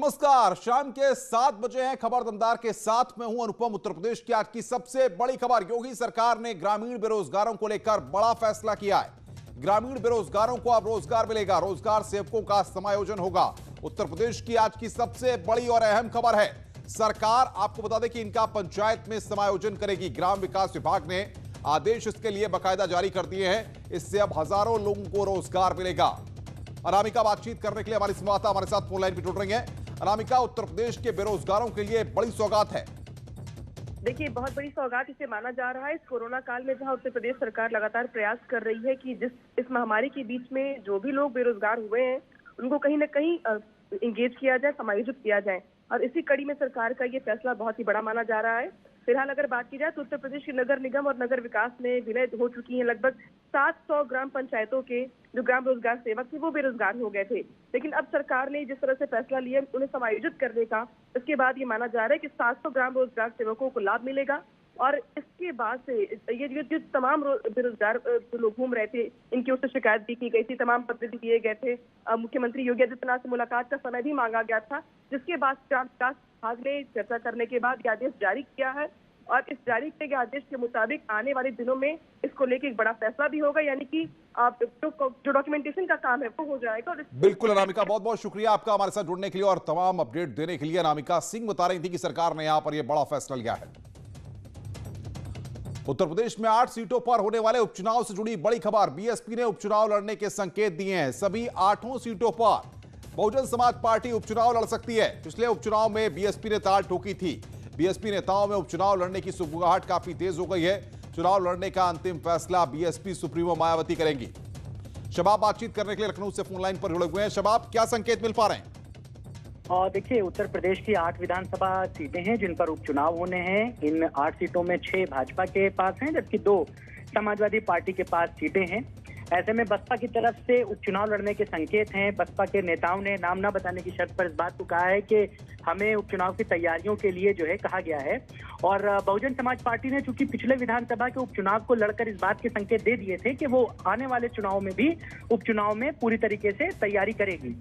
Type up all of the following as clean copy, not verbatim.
नमस्कार, शाम के 7 बजे हैं। खबर दमदार के साथ में हूं अनुपम। उत्तर प्रदेश की आज की सबसे बड़ी खबर, योगी सरकार ने ग्रामीण बेरोजगारों को लेकर बड़ा फैसला किया है। ग्रामीण बेरोजगारों को अब रोजगार मिलेगा, रोजगार सेवकों का समायोजन होगा। उत्तर प्रदेश की आज की सबसे बड़ी और अहम खबर है। सरकार, आपको बता दें कि इनका पंचायत में समायोजन करेगी। ग्राम विकास विभाग ने आदेश इसके लिए बाकायदा जारी कर दिए हैं। इससे अब हजारों लोगों को रोजगार मिलेगा। अनामिका बातचीत करने के लिए हमारी संवाददाता हमारे साथ फोन लाइन पर जुड़ रही हैं। अनामिका, उत्तर प्रदेश के बेरोजगारों के लिए बड़ी सौगात है। देखिए, बहुत बड़ी सौगात इसे माना जा रहा है। इस कोरोना काल में जहां उत्तर प्रदेश सरकार लगातार प्रयास कर रही है कि इस महामारी के बीच में जो भी लोग बेरोजगार हुए हैं उनको कहीं ना कहीं इंगेज किया जाए, समायोजित किया जाए, और इसी कड़ी में सरकार का ये फैसला बहुत ही बड़ा माना जा रहा है। फिलहाल अगर बात की जाए तो उत्तर प्रदेश की नगर निगम और नगर विकास में विलय हो चुकी है। लगभग 700 ग्राम पंचायतों के जो ग्राम रोजगार सेवक थे वो बेरोजगार हो गए थे। लेकिन अब सरकार ने जिस तरह से फैसला लिया उन्हें समायोजित करने का, इसके बाद ये माना जा रहा है कि 700 ग्राम रोजगार सेवकों को लाभ मिलेगा। और इसके बाद से ये जो तमाम बेरोजगार जो लोग घूम रहे थे, इनकी ओर से शिकायत भी की गई थी, तमाम पत्र भी दिए गए थे। मुख्यमंत्री योगी आदित्यनाथ से मुलाकात का समय भी मांगा गया था, जिसके बाद ग्राम विकास विभाग ने चर्चा करने के बाद यह आदेश जारी किया है। और इस जारी किए गए आदेश के मुताबिक आने वाले दिनों में इसको लेकर एक बड़ा फैसला भी होगा, यानी कि जो डॉक्यूमेंटेशन का काम है वो हो जाएगा। और बिल्कुल अनामिका, बहुत बहुत शुक्रिया आपका हमारे साथ जुड़ने के लिए और तमाम अपडेट देने के लिए। अनामिका सिंह बता रही थी कि सरकार ने यहां पर यह बड़ा फैसला लिया है। उत्तर प्रदेश में 8 सीटों पर होने वाले उपचुनाव से जुड़ी बड़ी खबर। बीएसपी ने उपचुनाव लड़ने के संकेत दिए हैं। सभी 8 सीटों पर बहुजन समाज पार्टी उपचुनाव लड़ सकती है। पिछले उपचुनाव में बीएसपी ने ताल ठोकी थी। बीएसपी नेताओं में उपचुनाव लड़ने की सुगबुगाहट काफी तेज हो गई है। चुनाव लड़ने का अंतिम फैसला बीएसपी सुप्रीमो मायावती करेंगी। शबाब बातचीत करने के लिए लखनऊ से फोन लाइन पर जुड़े हुए हैं। शबाब, क्या संकेत मिल पा रहे हैं? और देखिए, उत्तर प्रदेश की 8 विधानसभा सीटें हैं जिन पर उपचुनाव होने हैं। इन 8 सीटों में 6 भाजपा के पास हैं, जबकि 2 समाजवादी पार्टी के पास सीटें हैं। ऐसे में बसपा की तरफ से उपचुनाव लड़ने के संकेत हैं। बसपा के नेताओं ने नाम न बताने की शर्त पर इस बात को कहा है कि हमें उपचुनाव की तैयारियों के लिए जो है कहा गया है। और बहुजन समाज पार्टी ने चूंकि पिछले विधानसभा के उपचुनाव को लड़कर इस बात के संकेत दे दिए थे कि वो आने वाले चुनाव में भी उपचुनाव में पूरी तरीके से तैयारी करेगी।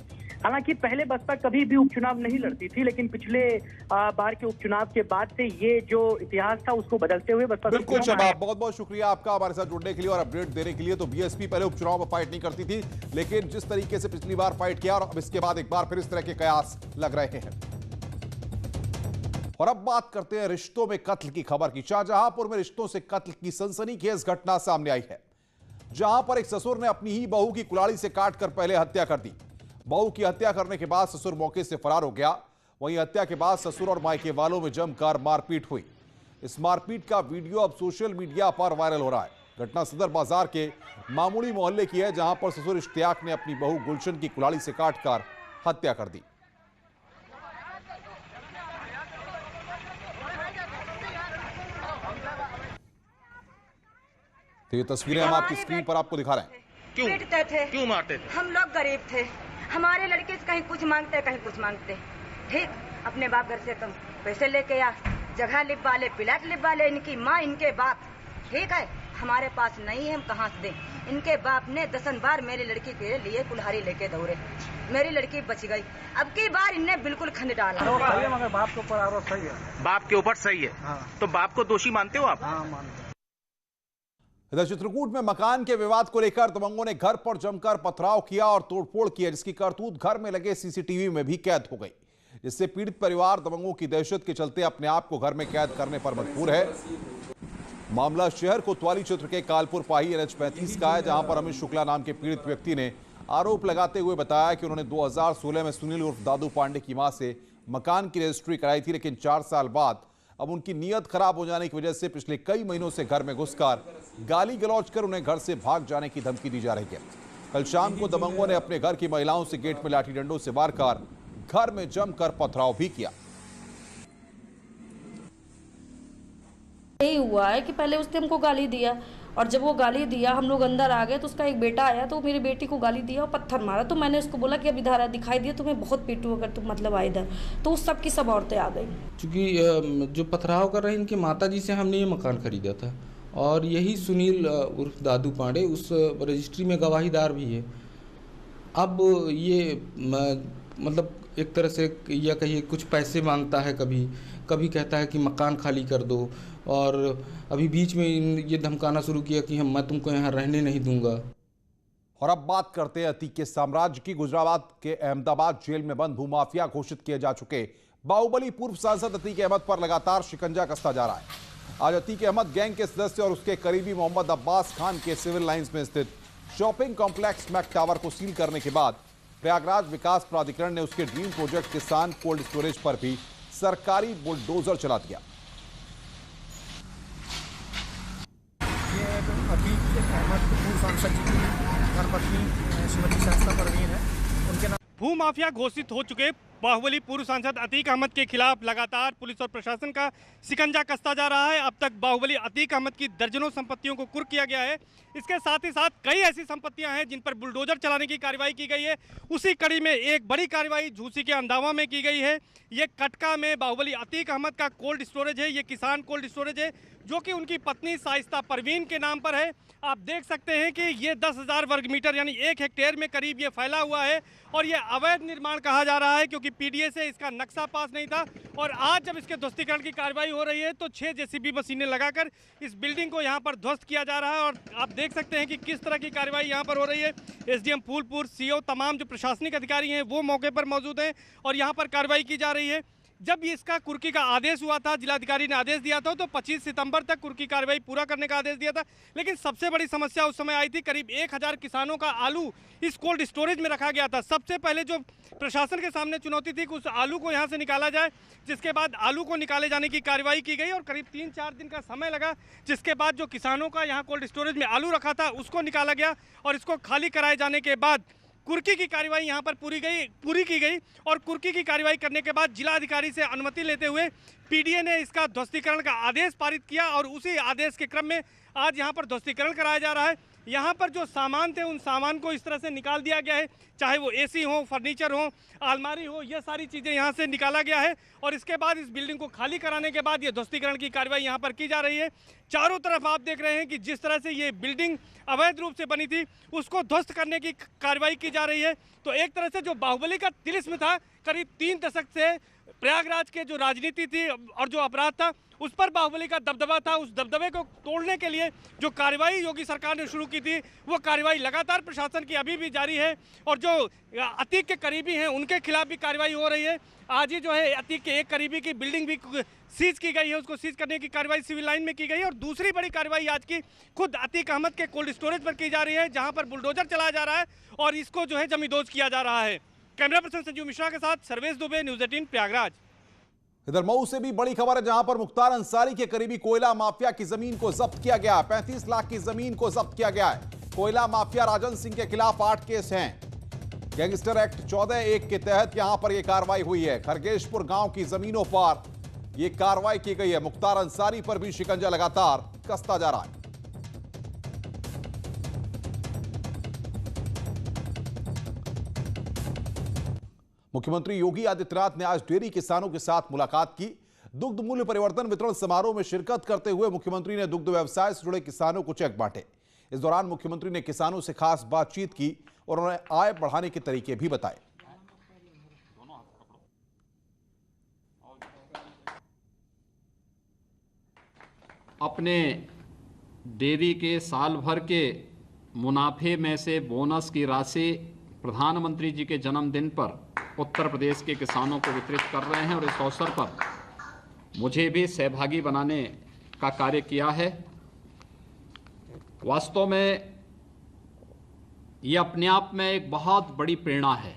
हालांकि पहले बसपा कभी भी उपचुनाव नहीं लड़ती थी, लेकिन पिछले बार के उपचुनाव के बाद से ये जो इतिहास था उसको बदलते हुए बसपा। बिल्कुल शबाब, बहुत बहुत शुक्रिया आपका हमारे साथ जुड़ने के लिए और अपडेट देने के लिए। तो बीएसपी पहले उपचुनाव में फाइट नहीं करती थी, लेकिन जिस तरीके से पिछली बार फाइट किया और अब इसके बाद एक बार फिर इस तरह के कयास लग रहे हैं। और अब बात करते हैं रिश्तों में कत्ल की खबर की। शाहजहांपुर में रिश्तों से कत्ल की सनसनीखेज घटना सामने आई है, जहां पर एक ससुर ने अपनी ही बहू की कुल्हाड़ी से काटकर पहले हत्या कर दी। बहू की हत्या करने के बाद ससुर मौके से फरार हो गया। वहीं हत्या के बाद ससुर और मायके वालों में जमकर मारपीट हुई। इस मारपीट का वीडियो अब सोशल मीडिया पर वायरल हो रहा है। घटना सदर बाजार के मामूली मोहल्ले की है, जहां पर ससुर इश्तियाक ने अपनी बहू गुलशन की कुल्हाड़ी से काटकर हत्या कर दी। तो ये तस्वीरें हम आपकी स्क्रीन पर आपको दिखा रहे हैं। क्यों पीटते थे, क्यों मारते थे? हम लोग गरीब थे, हमारे लड़के से कहीं कुछ मांगते कहीं कुछ मांगते। ठीक, अपने बाप घर से तुम पैसे लेके आ, जगह लिपवा ले, प्लाट लिपवा ले, इनकी माँ इनके बाप। ठीक है, हमारे पास नहीं है, हम कहाँ से दें। इनके बाप ने 10 बार मेरी लड़की के लिए कुल्हाड़ी लेके दौड़े, मेरी लड़की बच गई। अब की बार इनने बिल्कुल खंड डाला। मगर बाप के ऊपर आरोप सही है। बाप के ऊपर सही है। हाँ। तो बाप को दोषी मानते हो आप? हाँ, मानते। इधर चित्रकूट में मकान के विवाद को लेकर दबंगों ने घर पर जमकर पथराव किया और तोड़फोड़ किया, जिसकी करतूत घर में लगे सीसीटीवी में भी कैद हो गई, जिससे पीड़ित परिवार दबंगों की दहशत के चलते अपने आप को घर में कैद करने पर मजबूर है। मामला शहर कोतवाली क्षेत्र के कालपुर पाही NH 35 का है, जहां पर अमित शुक्ला नाम के पीड़ित व्यक्ति ने आरोप लगाते हुए बताया कि उन्होंने 2016 में सुनील उर्फ दादू पांडे की मां से मकान की रजिस्ट्री कराई थी, लेकिन 4 साल बाद अब उनकी नीयत खराब हो जाने की वजह से पिछले कई महीनों से घर में घुसकर गाली गलौज कर उन्हें घर से भाग जाने की धमकी दी जा रही है। कल शाम को दबंगों ने अपने घर की महिलाओं से गेट में लाठी डंडों से मारकर घर में जमकर पथराव भी किया। यही हुआ है कि पहले उसने हमको गाली दिया, और जब वो गाली दिया हम लोग अंदर आ गए तो उसका एक बेटा आया तो मेरी बेटी को गाली दिया और पत्थर मारा। तो मैंने उसको बोला कि अब इधर दिखाई दिया तुम्हें बहुत पीटू अगर तुम मतलब आए इधर। तो उस सब की सब औरतें आ गई। क्योंकि जो पथराव कर रहे हैं इनकी माता जी से हमने ये मकान खरीदा था और यही सुनील उर्फ दादू पांडे उस रजिस्ट्री में गवाहीदार भी है। अब ये मतलब एक तरह से या कहिए कुछ पैसे मांगता है, कभी कभी कहता है कि मकान खाली कर दो, और अभी बीच में ये धमकाना शुरू किया कि मैं तुमको यहाँ रहने नहीं दूंगा। और अब बात करते हैं अतीक के साम्राज्य की। गुजरात के अहमदाबाद जेल में बंद भूमाफिया घोषित किए जा चुके बाहुबली पूर्व सांसद अतीक अहमद पर लगातार शिकंजा कसता जा रहा है। आज अतीक अहमद गैंग के सदस्य और उसके करीबी मोहम्मद अब्बास खान के सिविल लाइंस में स्थित शॉपिंग कॉम्प्लेक्स मैक टावर को सील करने के बाद प्रयागराज विकास प्राधिकरण ने उसके ड्रीम प्रोजेक्ट किसान कोल्ड स्टोरेज पर भी सरकारी बुलडोजर चला दिया। ये अतीक अहमद पूर्व सांसद जी की धर्मपत्नी श्रीमती शस्ता परवीन है, उनके नाम भूमाफिया घोषित हो चुके बाहुबली पूर्व सांसद अतीक अहमद के खिलाफ लगातार पुलिस और प्रशासन का शिकंजा कसता जा रहा है। अब तक बाहुबली अतीक अहमद की दर्जनों संपत्तियों को कुर्क किया गया है। इसके साथ ही साथ कई ऐसी संपत्तियां हैं जिन पर बुलडोजर चलाने की कार्रवाई की गई है। उसी कड़ी में एक बड़ी कार्रवाई झूसी के अंदावा में की गई है। ये कटका में बाहुबली अतीक अहमद का कोल्ड स्टोरेज है, ये किसान कोल्ड स्टोरेज है जो कि उनकी पत्नी शाइस्ता परवीन के नाम पर है। आप देख सकते हैं कि ये 10,000 वर्ग मीटर यानी 1 हेक्टेयर में करीब ये फैला हुआ है और ये अवैध निर्माण कहा जा रहा है क्योंकि पीडीए से इसका नक्शा पास नहीं था। और आज जब इसके ध्वस्तीकरण की कार्रवाई हो रही है तो 6 जेसीबी मशीनें लगाकर इस बिल्डिंग को यहाँ पर ध्वस्त किया जा रहा है। और आप देख सकते हैं कि किस तरह की कार्रवाई यहाँ पर हो रही है। एसडीएम फूलपुर, सीओ, तमाम जो प्रशासनिक अधिकारी हैं वो मौके पर मौजूद हैं और यहाँ पर कार्रवाई की जा रही है। जब इसका कुर्की का आदेश हुआ था, जिलाधिकारी ने आदेश दिया था, तो 25 सितंबर तक कुर्की कार्रवाई पूरा करने का आदेश दिया था। लेकिन सबसे बड़ी समस्या उस समय आई थी, करीब 1000 किसानों का आलू इस कोल्ड स्टोरेज में रखा गया था। सबसे पहले जो प्रशासन के सामने चुनौती थी कि उस आलू को यहाँ से निकाला जाए, जिसके बाद आलू को निकाले जाने की कार्रवाई की गई और करीब 3-4 दिन का समय लगा, जिसके बाद जो किसानों का यहाँ कोल्ड स्टोरेज में आलू रखा था उसको निकाला गया और इसको खाली कराए जाने के बाद कुर्की की कार्रवाई यहाँ पर पूरी की गई। और कुर्की की कार्रवाई करने के बाद जिलाधिकारी से अनुमति लेते हुए पीडीए ने इसका ध्वस्तीकरण का आदेश पारित किया और उसी आदेश के क्रम में आज यहाँ पर ध्वस्तीकरण कराया जा रहा है। यहाँ पर जो सामान थे उन सामान को इस तरह से निकाल दिया गया है, चाहे वो एसी हो, फर्नीचर हो, अलमारी हो, ये सारी चीज़ें यहाँ से निकाला गया है। और इसके बाद इस बिल्डिंग को खाली कराने के बाद ये ध्वस्तीकरण की कार्रवाई यहाँ पर की जा रही है। चारों तरफ आप देख रहे हैं कि जिस तरह से ये बिल्डिंग अवैध रूप से बनी थी उसको ध्वस्त करने की कार्रवाई की जा रही है। तो एक तरह से जो बाहुबली का तिलिस्म था, करीब 3 दशक से प्रयागराज के जो राजनीति थी और जो अपराध था उस पर बाहुबली का दबदबा था, उस दबदबे को तोड़ने के लिए जो कार्रवाई योगी सरकार ने शुरू की थी वो कार्रवाई लगातार प्रशासन की अभी भी जारी है। और जो अतीक के करीबी हैं उनके खिलाफ भी कार्रवाई हो रही है। आज ही जो है अतीक के एक करीबी की बिल्डिंग भी सीज की गई है, उसको सीज करने की कार्रवाई सिविल लाइन में की गई है। और दूसरी बड़ी कार्रवाई आज की खुद अतीक अहमद के कोल्ड स्टोरेज पर की जा रही है, जहाँ पर बुलडोजर चलाया जा रहा है और इसको जो है जमींदोज किया जा रहा है। कैमरा पर्सन संजीव मिश्रा के साथ सर्वेश दुबे, न्यूज़ 18 प्रयागराज। इधर मऊ से भी बड़ी खबर है, जहां पर मुख्तार अंसारी के करीबी कोयला माफिया की जमीन को जब्त किया गया। 35 लाख की जमीन को जब्त किया गया है। कोयला माफिया राजन सिंह के खिलाफ 8 केस हैं। गैंगस्टर एक्ट 14(1) के तहत यहां पर यह कार्रवाई हुई है। खरगेशपुर गांव की जमीनों पर यह कार्रवाई की गई है। मुख्तार अंसारी पर भी शिकंजा लगातार कसता जा रहा है। मुख्यमंत्री योगी आदित्यनाथ ने आज डेयरी किसानों के साथ मुलाकात की। दुग्ध मूल्य परिवर्तन वितरण समारोह में शिरकत करते हुए मुख्यमंत्री ने दुग्ध व्यवसाय से जुड़े किसानों को चेक बांटे। इस दौरान मुख्यमंत्री ने किसानों से खास बातचीत की और उन्हें आय बढ़ाने के तरीके भी बताए। अपने डेयरी के साल भर के मुनाफे में से बोनस की राशि प्रधानमंत्री जी के जन्मदिन पर उत्तर प्रदेश के किसानों को वितरित कर रहे हैं और इस अवसर पर मुझे भी सहभागी बनाने का कार्य किया है। वास्तव में ये अपने आप में एक बहुत बड़ी प्रेरणा है।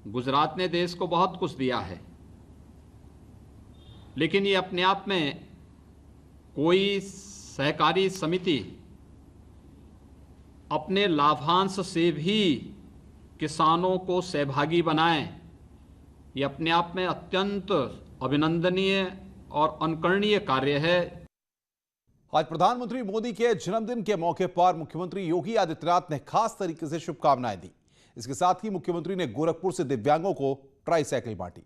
गुजरात ने देश को बहुत कुछ दिया है, लेकिन ये अपने आप में कोई सहकारी समिति अपने लाभांश से भी किसानों को सहभागी बनाएं, ये अपने आप में अत्यंत अभिनंदनीय और अनुकरणीय कार्य है। आज प्रधानमंत्री मोदी के जन्मदिन के मौके पर मुख्यमंत्री योगी आदित्यनाथ ने खास तरीके से शुभकामनाएं दी। इसके साथ ही मुख्यमंत्री ने गोरखपुर से दिव्यांगों को ट्राईसाइकिल बांटी।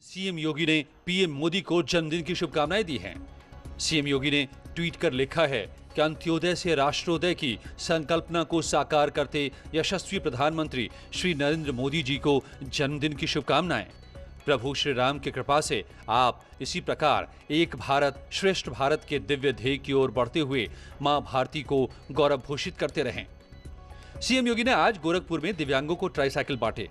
सीएम योगी ने पीएम मोदी को जन्मदिन की शुभकामनाएं दी हैं। सीएम योगी ने ट्वीट कर लिखा है कि अंत्योदय से राष्ट्रोदय की संकल्पना को साकार करते यशस्वी प्रधानमंत्री श्री नरेंद्र मोदी जी को जन्मदिन की शुभकामनाएं। प्रभु श्री राम की कृपा से आप इसी प्रकार एक भारत श्रेष्ठ भारत के दिव्य ध्येय की ओर बढ़ते हुए मां भारती को गौरव भूषित करते रहें। सीएम योगी ने आज गोरखपुर में दिव्यांगों को ट्राईसाइकिल बांटे।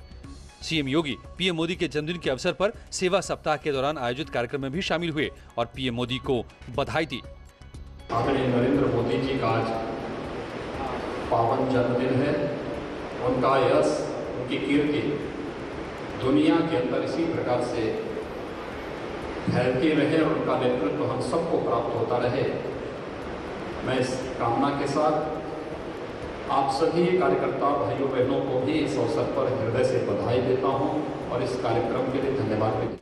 सीएम योगी पीएम मोदी के जन्मदिन के अवसर पर सेवा सप्ताह के दौरान आयोजित कार्यक्रम में भी शामिल हुए और पीएम मोदी को बधाई दी। आदरणीय नरेंद्र मोदी जी का आज पावन जन्मदिन है। उनका यश, उनकी कीर्ति दुनिया के अंदर इसी प्रकार से फैलती रहे और उनका नेतृत्व हम सबको प्राप्त होता रहे। मैं इस कामना के साथ आप सभी कार्यकर्ता भाइयों बहनों को भी इस अवसर पर हृदय से बधाई देता हूं और इस कार्यक्रम के लिए धन्यवाद भी देता हूं।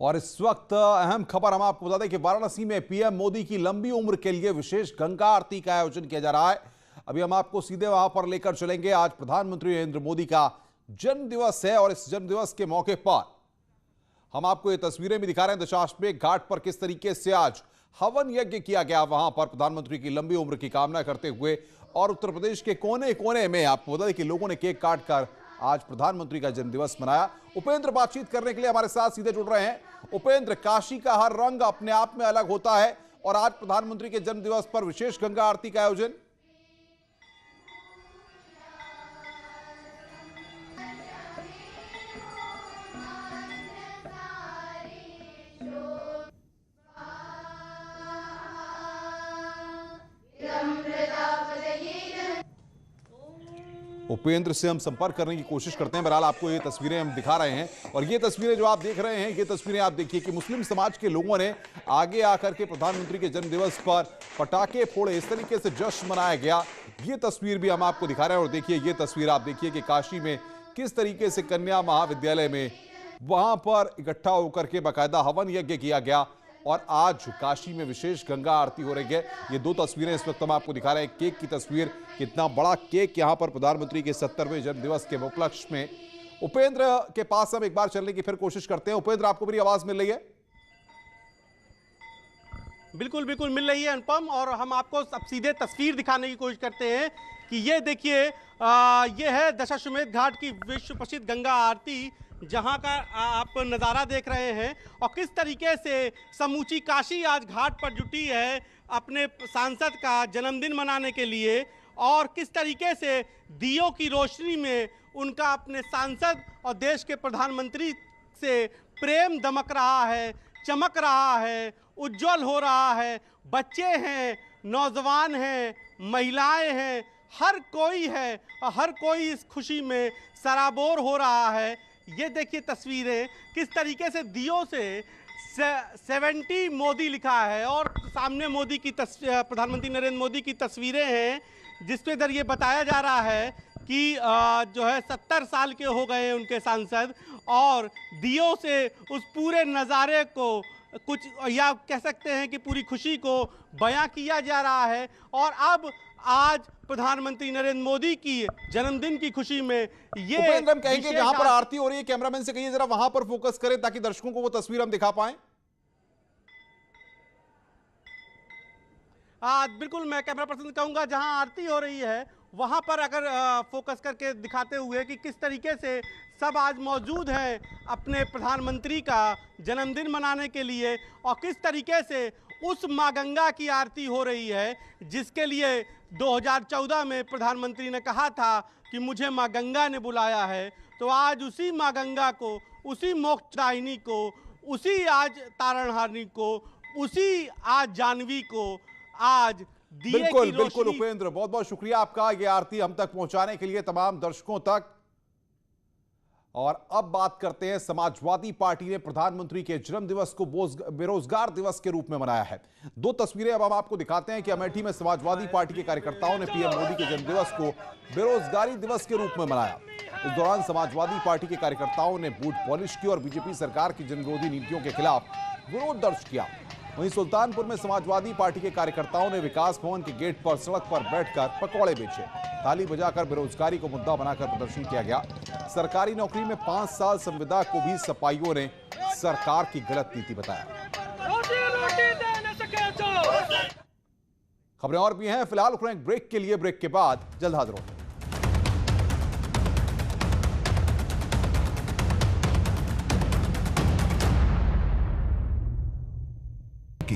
और इस वक्त अहम खबर हम आपको बता दें कि वाराणसी में पीएम मोदी की लंबी उम्र के लिए विशेष गंगा आरती का आयोजन किया जा रहा है। अभी हम आपको सीधे वहां पर लेकर चलेंगे। आज प्रधानमंत्री नरेंद्र मोदी का जन्म दिवस है और इस जन्म दिवस के मौके पर हम आपको ये तस्वीरें भी दिखा रहे हैं। दशाश्वमेध घाट पर किस तरीके से आज हवन यज्ञ किया गया, वहां पर प्रधानमंत्री की लंबी उम्र की कामना करते हुए। और उत्तर प्रदेश के कोने कोने में आपको बता दें कि लोगों ने केक काटकर आज प्रधानमंत्री का जन्मदिवस मनाया। उपेंद्र बातचीत करने के लिए हमारे साथ सीधे जुड़ रहे हैं। उपेंद्र, काशी का हर रंग अपने आप में अलग होता है और आज प्रधानमंत्री के जन्मदिवस पर विशेष गंगा आरती का आयोजन। उपेंद्र से हम संपर्क करने की कोशिश करते हैं। बहरहाल आपको ये तस्वीरें हम दिखा रहे हैं और ये तस्वीरें जो आप देख रहे हैं, ये तस्वीरें आप देखिए कि मुस्लिम समाज के लोगों ने आगे आकर के प्रधानमंत्री के जन्मदिवस पर पटाखे फोड़े, इस तरीके से जश्न मनाया गया। ये तस्वीर भी हम आपको दिखा रहे हैं और देखिए ये तस्वीर आप देखिए कि काशी में किस तरीके से कन्या महाविद्यालय में वहां पर इकट्ठा होकर के बाकायदा हवन यज्ञ किया गया और आज काशी में विशेष गंगा आरती हो रही है। ये दो तस्वीरें इस वक्त हम आपको दिखा रहे हैं। केक की तस्वीर, कितना बड़ा केक यहां पर प्रधानमंत्री के 70वें जन्मदिवस के उपलक्ष्य में। उपेंद्र के पास हम एक बार चलने की फिर कोशिश करते हैं। उपेंद्र, आपको मेरी आवाज मिल रही है? बिल्कुल बिल्कुल मिल रही है अनुपम, और हम आपको अब सीधे तस्वीर दिखाने की कोशिश करते हैं कि ये देखिए, ये है दशाश्वमेध घाट की विश्व प्रसिद्ध गंगा आरती, जहां का आप नज़ारा देख रहे हैं और किस तरीके से समूची काशी आज घाट पर जुटी है अपने सांसद का जन्मदिन मनाने के लिए, और किस तरीके से दियों की रोशनी में उनका अपने सांसद और देश के प्रधानमंत्री से प्रेम दमक रहा है, चमक रहा है, उज्जवल हो रहा है। बच्चे हैं, नौजवान हैं, महिलाएं हैं, हर कोई है और हर कोई इस खुशी में सराबोर हो रहा है। ये देखिए तस्वीरें, किस तरीके से दियों से 70 मोदी लिखा है और सामने मोदी की प्रधानमंत्री नरेंद्र मोदी की तस्वीरें हैं, जिसके जरिए बताया जा रहा है कि जो है 70 साल के हो गए हैं उनके सांसद, और दियों से उस पूरे नज़ारे को कुछ, या कह सकते हैं कि पूरी खुशी को बयां किया जा रहा है। और अब आज प्रधानमंत्री नरेंद्र मोदी की जन्मदिन की खुशी में ये उपेंद्र, हम कहेंगे जहां पर आरती हो रही है, कैमरामैन से कहिए जरा वहां पर फोकस करें ताकि दर्शकों को वो तस्वीर हम दिखा पाएं। बिल्कुल, मैं कैमरा पर्सन कहूंगा जहां आरती हो रही है वहां पर अगर फोकस करके दिखाते हुए कि किस तरीके से सब आज मौजूद हैं अपने प्रधानमंत्री का जन्मदिन मनाने के लिए, और किस तरीके से उस माँ गंगा की आरती हो रही है जिसके लिए 2014 में प्रधानमंत्री ने कहा था कि मुझे माँ गंगा ने बुलाया है। तो आज उसी माँ गंगा को, उसी मोक्षदायिनी को, उसी आज तारणहारिणी को, उसी आज जानवी को आज दिए बिल्कुल की बिल्कुल रोशनी। उपेंद्र, बहुत बहुत शुक्रिया आपका ये आरती हम तक पहुंचाने के लिए, तमाम दर्शकों तक। और अब बात करते हैं, समाजवादी पार्टी ने प्रधानमंत्री के जन्म दिवस को बेरोजगार दिवस के रूप में मनाया है। दो तस्वीरें अब हम आपको दिखाते हैं कि अमेठी में समाजवादी पार्टी के कार्यकर्ताओं ने पीएम मोदी के जन्म दिवस को बेरोजगारी दिवस के रूप में मनाया। इस दौरान समाजवादी पार्टी के कार्यकर्ताओं ने बूथ पॉलिश की और बीजेपी सरकार की जनविरोधी नीतियों के खिलाफ विरोध दर्ज किया। वहीं सुल्तानपुर में समाजवादी पार्टी के कार्यकर्ताओं ने विकास भवन के गेट पर सड़क पर बैठकर पकौड़े बेचे। ताली बजाकर बेरोजगारी को मुद्दा बनाकर प्रदर्शन किया गया। सरकारी नौकरी में 5 साल संविदा को भी सपाइयों ने सरकार की गलत नीति बताया। खबरें और भी हैं, फिलहाल रुक रहे हैं ब्रेक के लिए। ब्रेक के बाद जल्द हाजिर होंगे।